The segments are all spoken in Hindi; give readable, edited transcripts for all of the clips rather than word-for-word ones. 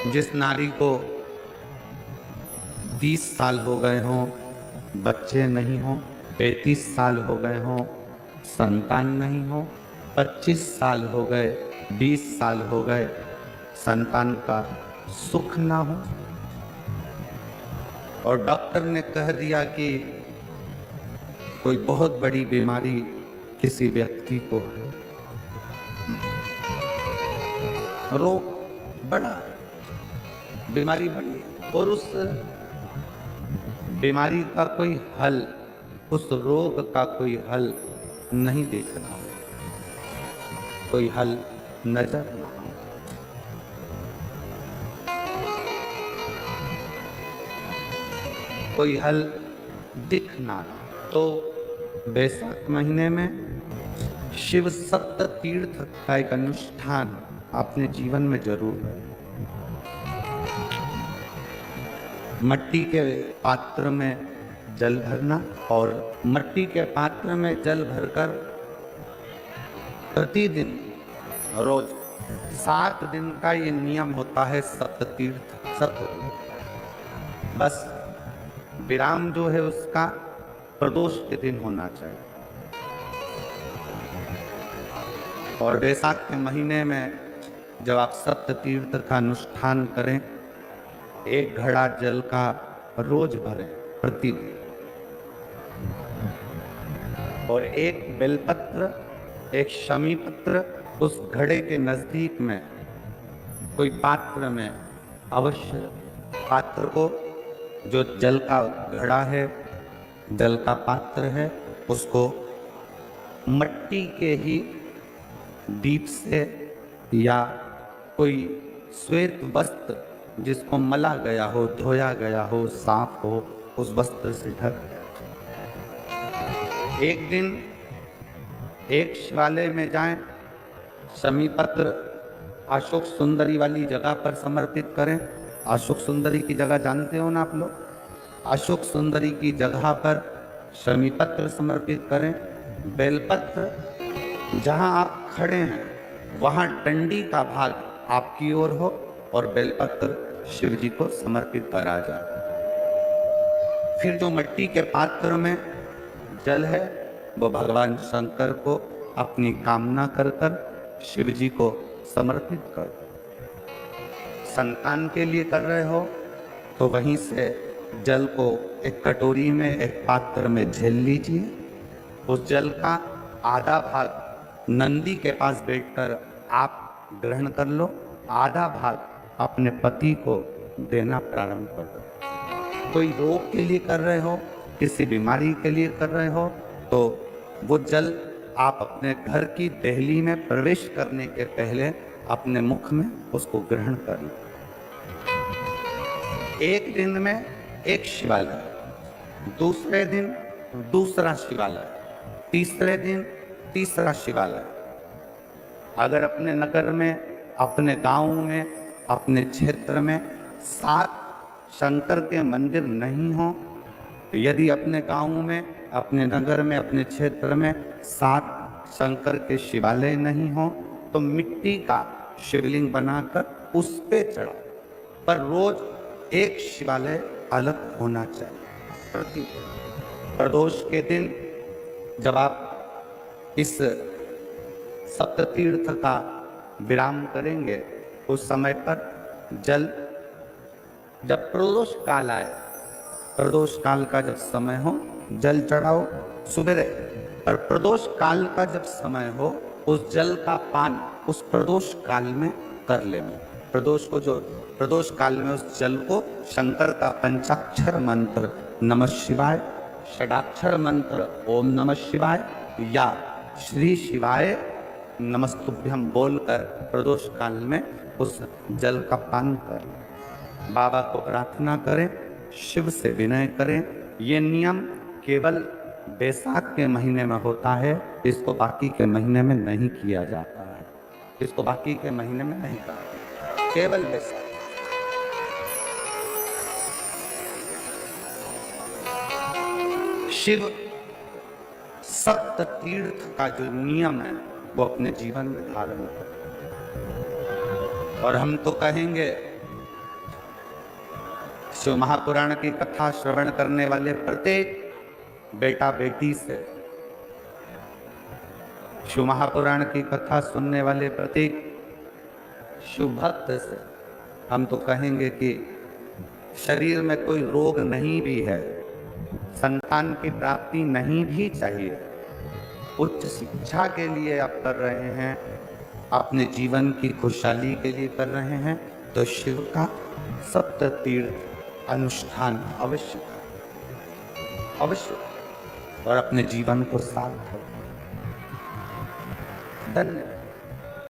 जिस नारी को 30 साल हो गए हों, बच्चे नहीं हों, 35 साल हो गए हों, संतान नहीं हो, 25 साल हो गए, 20 साल हो गए, संतान का सुख ना हो, और डॉक्टर ने कह दिया कि कोई बहुत बड़ी बीमारी किसी व्यक्ति को है, रोग बड़ा, बीमारी बड़ी, और उस बीमारी का कोई हल, उस रोग का कोई हल नहीं दिख रहा, कोई हल नजर ना आए। कोई हल दिख ना रहा, तो बैसाख महीने में शिव सप्त तीर्थ का एक अनुष्ठान अपने जीवन में जरूर है। मट्टी के पात्र में जल भरना, और मट्टी के पात्र में जल भरकर प्रतिदिन रोज 7 दिन का ये नियम होता है सप्त तीर्थ बस विराम जो है उसका प्रदोष के दिन होना चाहिए। और बैसाख के महीने में जब आप सप्त तीर्थ का अनुष्ठान करें, 1 घड़ा जल का रोज भरें प्रतिदिन, और 1 बेलपत्र, 1 शमी पत्र उस घड़े के नजदीक में कोई पात्र में अवश्य, पात्र को, जो जल का घड़ा है, जल का पात्र है, उसको मट्टी के ही दीप से या कोई श्वेत वस्त्र जिसको मला गया हो, धोया गया हो, साफ हो, उस वस्त्र से ढक। एक दिन एक शिवालय में जाएं, शमी पत्र अशोक सुंदरी वाली जगह पर समर्पित करें। अशोक सुंदरी की जगह जानते हो ना आप लोग? अशोक सुंदरी की जगह पर शमी पत्र समर्पित करें। बेलपत्र जहां आप खड़े हैं वहां डंडी का भाग आपकी ओर हो और बेलपत्र शिव जी को समर्पित करा जाए। फिर जो मिट्टी के पात्र में जल है वो भगवान शंकर को अपनी कामना कर कर शिव जी को समर्पित कर। संतान के लिए कर रहे हो तो वहीं से जल को एक कटोरी में, एक पात्र में झेल लीजिए। उस जल का आधा भाग नंदी के पास बैठकर आप ग्रहण कर लो, आधा भाग अपने पति को देना प्रारंभ कर दो। कोई रोग के लिए कर रहे हो, किसी बीमारी के लिए कर रहे हो, तो वो जल आप अपने घर की देहली में प्रवेश करने के पहले अपने मुख में उसको ग्रहण कर लो। एक दिन में एक शिवालय, दूसरे दिन दूसरा शिवालय, तीसरे दिन तीसरा शिवालय। अगर अपने नगर में, अपने गांव में, अपने क्षेत्र में 7 शंकर के मंदिर नहीं हो, तो यदि अपने गांव में, अपने नगर में, अपने क्षेत्र में 7 शंकर के शिवालय नहीं हो, तो मिट्टी का शिवलिंग बनाकर उस पे चढ़ाओ, पर रोज एक शिवालय अलग होना चाहिए। प्रदोष के दिन जब आप इस सप्ततीर्थ का विराम करेंगे, उस समय पर जल, जब प्रदोष काल आए, प्रदोष काल का जब समय हो जल चढ़ाओ सुबह, पर प्रदोष काल का जब समय हो उस जल का पान उस प्रदोष काल में कर लेना। प्रदोष को, जो प्रदोष काल में उस जल को शंकर का पंचाक्षर मंत्र नमः शिवाय, षडाक्षर मंत्र ओम नमः शिवाय या श्री शिवाय नमस्तुभ्यम बोलकर प्रदोष काल में उस जल का पान करें। बाबा को प्रार्थना करें, शिव से विनय करें। ये नियम केवल बैसाख के महीने में होता है, इसको बाकी के महीने में नहीं किया जाता है। इसको बाकी के महीने में नहीं करते, केवल बैसाख। शिव सप्त तीर्थ का जो नियम है वो अपने जीवन में धारण करें। और हम तो कहेंगे शिव महापुराण की कथा श्रवण करने वाले प्रत्येक बेटा बेटी से, शिव महापुराण की कथा सुनने वाले प्रत्येक शिव भक्त से हम तो कहेंगे कि शरीर में कोई रोग नहीं भी है, संतान की प्राप्ति नहीं भी चाहिए, उच्च शिक्षा के लिए आप कर रहे हैं, अपने जीवन की खुशहाली के लिए कर रहे हैं, तो शिव का सप्त तीर्थ अनुष्ठान अवश्य अवश्य और अपने जीवन को सार्थक। धन्यवाद।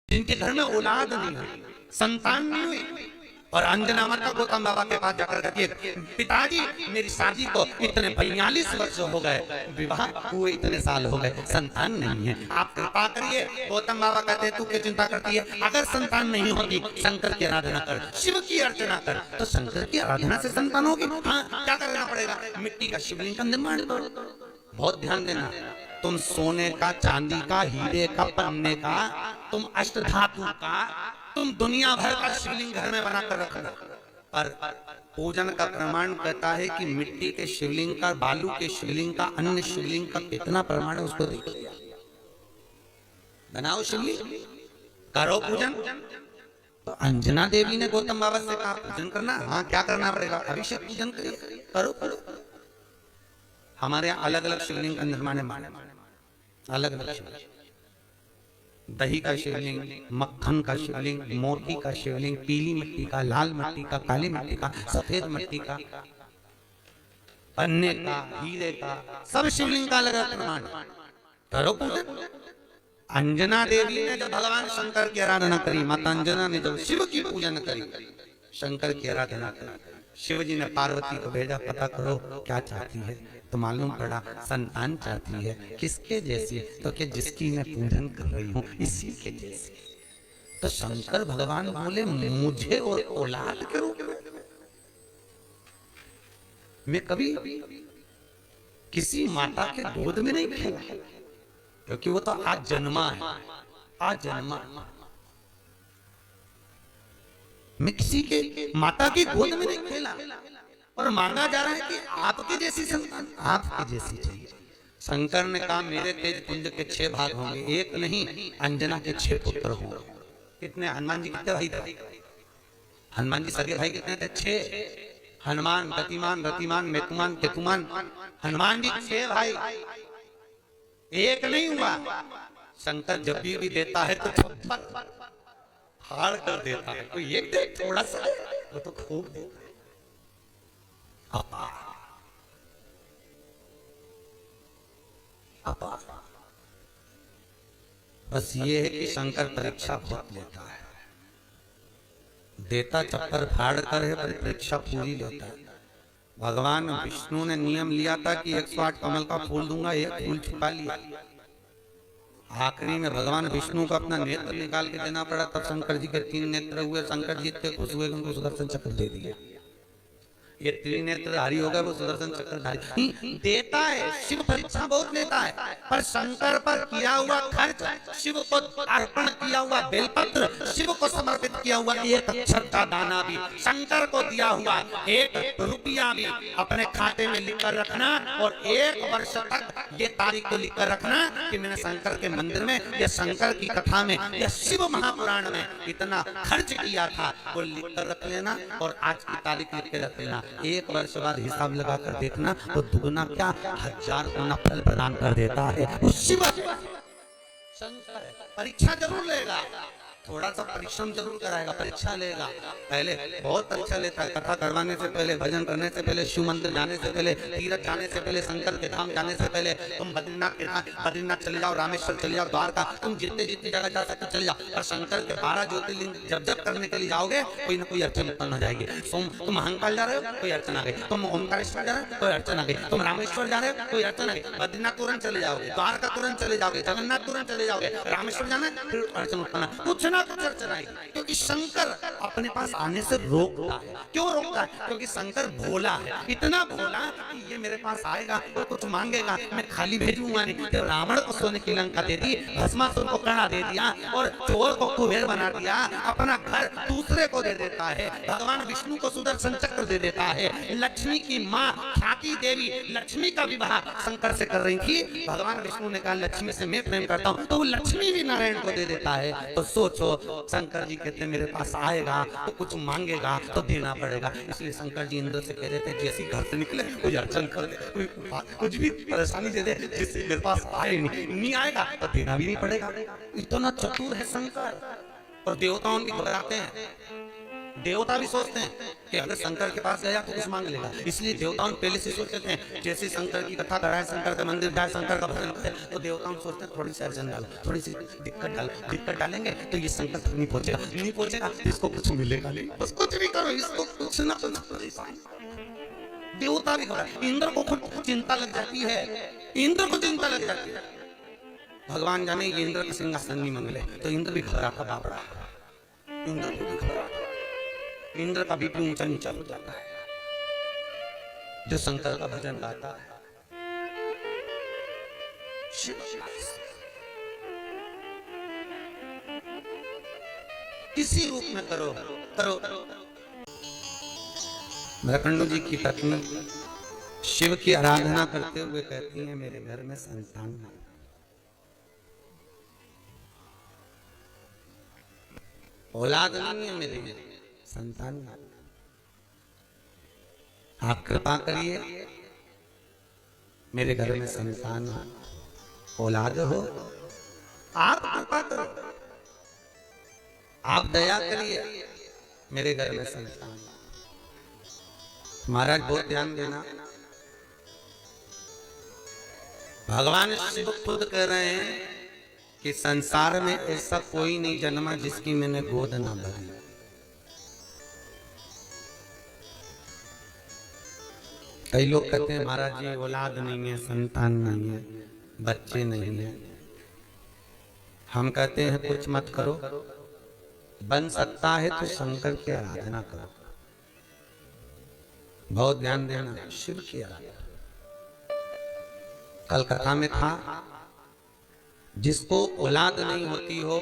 जिनके घर में औलाद नहीं हुई, संतान नहीं हुई, और अंजना माता गौतम बाबा के पास जाकर कहती है, पिताजी मेरी शादी को इतने 42 वर्ष हो गए, विवाह हुए इतने साल हो गए, संतान नहीं है, आप कृपा करिए। गौतम बाबा कहते हैं, तू क्या चिंता करती है, अगर संतान नहीं होगी शंकर की आराधना कर, शिव की अर्चना कर, तो शंकर की आराधना से संतान होगी। हाँ, क्या करना पड़ेगा, मिट्टी का शिवलिंग का निर्माण करो। बहुत ध्यान देना, तुम सोने का, चांदी का, हीरे का, पन्ने का, तुम अष्ट धातु का, तुम दुनिया भर का शिवलिंग घर में बनाकर रखना, पर पूजन का प्रमाण कहता है कि मिट्टी के शिवलिंग का, बालू के शिवलिंग का, अन्य शिवलिंग का कितना प्रमाण है उसको देखिए। बनाओ शिवलिंग, करो पूजन। तो अंजना देवी ने गौतम बाबा से कहा पूजन करना। हाँ, क्या करना पड़ेगा, अभिषेक पूजन करिए, करो करो। हमारे यहाँ अलग अलग शिवलिंग का निर्माण है, अलग अलग शिवलिंग, दही का शिवलिंग, मक्खन का शिवलिंग, मोती का शिवलिंग, पीली मिट्टी का, लाल मिट्टी का, काली मिट्टी का, सफेद मिट्टी का, पन्ने का, हीरे का, सब शिवलिंग का अलग अलग प्रमाण। करो पूजन। अंजना देवी ने जब भगवान शंकर की आराधना करी, माता अंजना ने जब शिव की पूजन करी, शंकर की आराधना करी, शिव जी ने पार्वती को भेजा, पता करो क्या चाहती है, तो मालूम पड़ा संतान चाहती है। किसके जैसी, तो कि जिसकी मैं पूजन कर रही हूँ इसी के जैसी। तो शंकर भगवान बोले, मुझे और औलाद के रूप में, मैं कभी किसी माता के गोद में नहीं खेला, क्योंकि वो तो आज जन्मा है, आज जन्मा। मैं किसी के माता की गोद में नहीं खेला, और मांगा जा रहा है कि आपकी जैसी संतान, आपकी जैसी चाहिए। शंकर ने कहा, मेरे तेज पुंज के 6 भाग होंगे, एक नहीं, अंजना के 6 पुत्र होंगे। कितने, हनुमान जी कितने भाई थे, हनुमान जी सगे भाई कितने थे, 6। हनुमान, गतिमान, रतिमान, मेतुमान, केतुमान, हनुमान जी 6 भाई, एक नहीं हुआ। शंकर जब भी देता है तो फाड़ कर देता है, कोई एक दे थोड़ा सा, वो तो खूब देता है। बस ये है कि शंकर परीक्षा बहुत लेता है, देता चक्कर फाड़ कर है, पर परीक्षा पूरी लेता है। भगवान विष्णु ने नियम लिया था कि 108 कमल का फूल दूंगा, एक फूल छुपा लिया। आखिरी में भगवान विष्णु को अपना नेत्र निकाल के देना पड़ा, तब शंकर जी के 3 नेत्र हुए। शंकर जी इतने खुश हुए, उनको सुदर्शन चक्र दे दिया। ये त्रिनेत्रधारी होगा, वो सुदर्शन चक्रधारी देता है। शिव परीक्षा बहुत लेता है, पर शंकर पर किया हुआ खर्च, शिव को अर्पण किया हुआ बेलपत्र, शिव को समर्पित किया हुआ 1 अक्षर का दाना भी, शंकर को दिया हुआ 1 रुपया भी अपने खाते में लिखकर रखना, और 1 वर्ष तक ये तारीख को लिखकर रखना कि मैंने शंकर के मंदिर में या शंकर की कथा में या शिव महापुराण में इतना खर्च किया था, वो लिखकर रख लेना, और आज की तारीख लिख के रख लेना। 1 वर्ष बाद हिसाब लगा कर देखना, तो दुगना क्या 1000 गुना फल प्रदान कर देता है। शिव शंकर परीक्षा जरूर लेगा, थोड़ा सा परिश्रम जरूर कराएगा, परीक्षा लेगा। पहले बहुत परीक्षा लेता है, कथा करवाने से पहले, भजन करने से पहले, शिव मंदिर जाने से पहले, तीर्थ जाने से पहले, शंकर के धाम जाने से पहले, तुम बद्रीनाथ चले जाओ, रामेश्वर चले जाओ, द्वारका, तुम जितने जितनी जगह जा सकते चले जाओ, और शंकर के 12 ज्योतिर्लिंग जब जब करने के लिए जाओगे, कोई ना कोई अड़चन उत्पन्न हो जाएगी। तुम अहंकाल जा रहे हो, कोई अड़चन आ गई, तुम ओमकारेश्वर जा रहे हो, कोई अड़चन आ गई, तुम रामेश्वर जा रहे हो, कोई अड़चन आ गई, बद्रीनाथ तुरंत चले जाओगे, द्वारका तुरंत चले जाओगे, जगन्नाथ तुरंत चले जाओगे, रामेश्वर जाना है, फिर अड़चन उत्पन्न, कुछ ना कुछ अड़चन आएगी। क्योंकि शंकर अपने पास आने से रोकता है। क्यों रोकता है? क्योंकि शंकर भोला है, इतना भोला कि ये मेरे पास आएगा तो कुछ मांगेगा, मैं खाली भेजूंगा नहीं। तो रावण को सोने की लंका दे दी, भस्मासुर को कड़ा दे दिया, और चोर को कुबेर बना दिया, अपना घर दूसरे को दे देता है। भगवान विष्णु को सुदर्शन चक्र दे देता है। लक्ष्मी की माँ ख्याति देवी लक्ष्मी का विवाह शंकर से कर रही थी। भगवान विष्णु ने कहा लक्ष्मी से मैं प्रेम करता हूँ, तो वो लक्ष्मी भी नारायण को दे देता है। तो सोचो, शंकर जी कहते मेरे पास आएगा तो कुछ मांगेगा तो देना पड़ेगा। इसलिए शंकर जी इंद्र से कह रहे थे जैसे घर से निकले कोई अड़चन कर दे, कोई कुछ भी परेशानी दे दे, जिससे मेरे पास आए नहीं आएगा तो देना भी नहीं पड़ेगा। इतना चतुर है शंकर। और देवताओं की घबराते हैं। देवता भी सोचते हैं कि अगर शंकर के पास गया तो कुछ मांग लेगा, इसलिए देवताओं पहले से सोच लेते हैं जैसे शंकर की कथा कराए, शंकर के मंदिर जाए, शंकर का भजन करे, तो देवताओं सोचते हैं थोड़ी सी अड़चन डालो, थोड़ी सी दिक्कत डालेंगे तो ये शंकर तक नहीं पहुंचेगा तो इसको कुछ मिलेगा नहीं, बस कुछ भी करो इसको कुछ ना परेशान। देवता भी घबराए, इंद्र को खुद चिंता लग जाती है, इंद्र को चिंता लग जाती है। भगवान जाने ये इंद्र का सिंहासन नहीं मंगले, तो इंद्र भी घबराता बाप रहा। इंद्र को भी घबराता, इंद्र का बीपी ऊंचा नीचा हो जाता है जो शंकर का भजन गाता है। किसी रूप में करो। मरकंडू जी की पत्नी शिव की आराधना करते हुए कहती है मेरे घर में संतान नहीं, औलाद नहीं है, मेरे में संतान नहीं। आप कृपा करिए मेरे घर में संतान हो, औलाद हो, आप कृपा करो, आप दया करिए मेरे घर में संतान। महाराज बहुत ध्यान देना, भगवान शिव खुद कह रहे हैं कि संसार में ऐसा कोई नहीं जन्मा जिसकी मैंने गोद ना भरी। कई लोग कहते हैं महाराज जी औलाद नहीं है, संतान नहीं है, बच्चे नहीं है। हम कहते हैं कुछ मत करो, बन सकता है तो शंकर की आराधना करो। बहुत ध्यान देना, शिव की आराधना। कल कथा में था जिसको औलाद नहीं होती हो,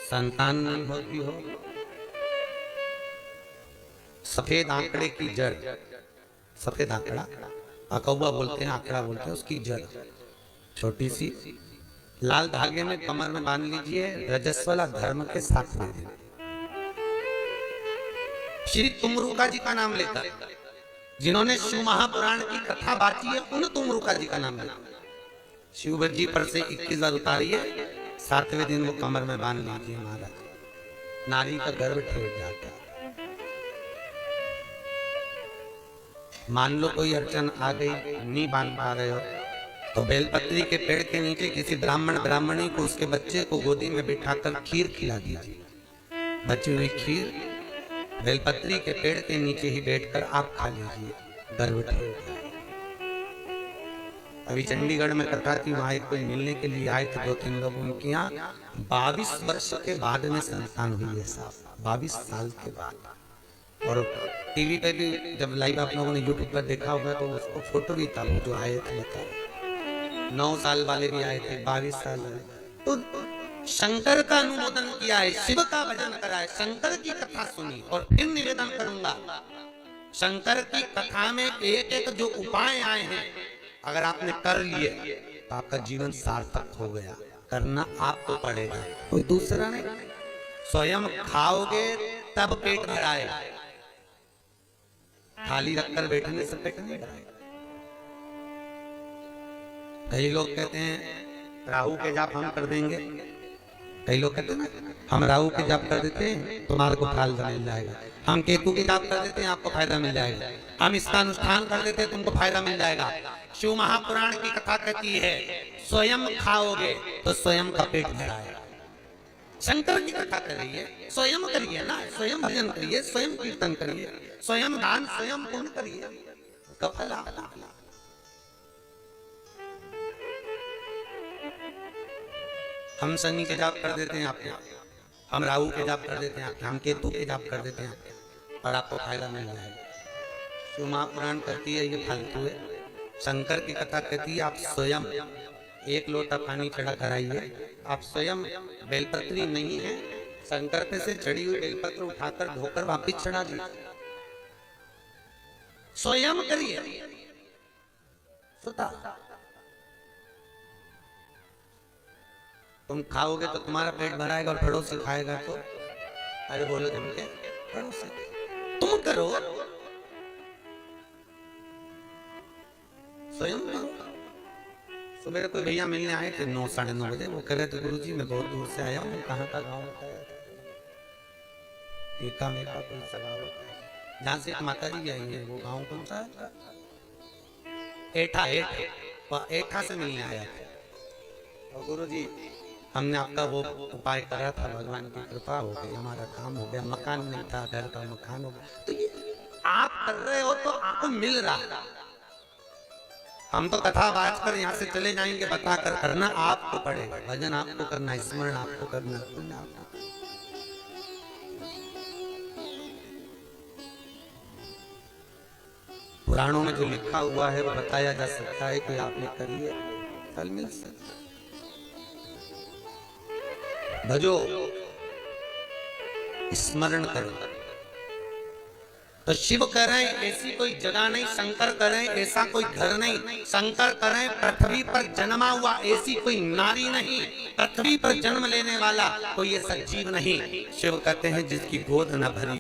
संतान नहीं होती हो, सफेद आंकड़े की जड़, सफेद आंकड़ा अकौवा बोलते हैं, आंकड़ा बोलते हैं, उसकी जड़ छोटी सी लाल धागे में कमर में बांध लीजिए। रजस्वला धर्म के 7वें दिन श्री तुमरुका जी का नाम लेकर, जिन्होंने शिव महापुराण की कथा बांची है उन तुमरुका जी का नाम लेकर शिव जी पर से 21 बार उतारिए, 7वें दिन वो कमर में बांध लीजिए। महाराज नारी का गर्भ ठेठ जाता है। मान लो कोई अड़चन आ गई, नहीं बांध पा रहे हो, तो बेलपत्री के पेड़ के नीचे किसी ब्राह्मणी को उसके बच्चे को गोदी में बिठाकर खीर खिला दीजिए। बची हुई खीर बेलपत्री के पेड़ के नीचे ही बैठकर आप खा लीजिए, गर्भ ठेठ। अभी चंडीगढ़ में कथा थी, वहां एक कोई मिलने के लिए आए थे 2-3 लोग, उनके यहाँ 22 वर्ष के बाद में संतान हुई है साहब, 22 साल के बाद। और टीवी पे भी जब लाइव आप लोगों ने यूट्यूब पर देखा होगा तो उसको फोटो भी था, जो आए थे बताओ, 9 साल वाले भी आए थे, 22 साल वाले। तो शंकर का अनुमोदन किया है, शिव का भजन करा है, शंकर की कथा सुनी। और फिर निवेदन करूंगा, शंकर की कथा में एक एक जो उपाय आए हैं अगर आपने कर लिए तो आपका जीवन सार्थक हो गया। करना आपको पड़ेगा, कोई दूसरा नहीं। स्वयं खाओगे तब पेट भराएगा, थाली रखकर बैठने से पेट नहीं भराएगा। कई लोग कहते हैं राहु के जाप हम कर देंगे, कई लोग कहते हैं ना हम राहु के जाप कर देते हैं तुम्हारे को फायदा मिल जाएगा, हम केतु के जाप कर देते हैं आपको फायदा मिल जाएगा, हम इसका अनुष्ठान कर देते हैं तुमको फायदा मिल जाएगा। शिव महापुराण की कथा कहती है स्वयं खाओगे तो स्वयं का पेट भराएगा। शंकर की कथा कर रही है, स्वयं करिए ना, स्वयं भजन करिए, स्वयं कीर्तन करिए, स्वयं दान, स्वयं पुण्य करिए, उसका फल आपको। हम शनि के जाप कर देते हैं आपके, हम राहु के जाप कर देते हैं आपके, हम केतु के जाप कर देते हैं आपके, और आपको फायदा मिल जाएगा। शिव महापुराण कहती है ये फालतू है। शंकर की कथा कहती है आप स्वयं 1 लोटा पानी चढ़ा कराइए, आप स्वयं बेलपत्री नहीं है, शंकर पे से चढ़ी हुई बेलपत्र उठाकर ढोकर वापिस चढ़ा दी। स्वयं करिए सुता। तुम खाओगे तो तुम्हारा पेट भराएगा और पड़ोसी खाएगा तो, अरे बोलो तुम क्या, पड़ोसी तुम करो, स्वयं करो। सुबह कोई भैया मिलने आए थे 9 साढ़े 9 बजे, वो कह रहे थे गुरुजी मैं बहुत दूर से आया हूँ। कहाँ का गाँव बताया था, एका मेका कोई सा गाँव बताया, जहाँ से एक माता जी आई है। वो गाँव कौन सा है? एठा। एठा से मिलने आया था। और गुरुजी हमने आपका वो उपाय करा था, भगवान की कृपा हो गई, हमारा काम हो गया, मकान नहीं था, घर का मकान हो गया। तो ये आप कर रहे हो तो आपको मिल रहा। हम तो कथा बात कर यहाँ से चले जाएंगे, बता कर करना आपको पड़ेगा, भजन आपको करना, स्मरण आपको करना। पुराणों में जो लिखा हुआ है वो बताया जा सकता है कि आपने करिए, फल मिल सकता है। भजो, स्मरण करो। तो शिव करें ऐसी कोई जगह नहीं, शंकर करें ऐसा कोई घर नहीं, शंकर करें पृथ्वी पर जन्मा हुआ ऐसी कोई नारी नहीं, पृथ्वी पर जन्म लेने वाला कोई ऐसा जीव नहीं। शिव कहते हैं जिसकी गोद न भरी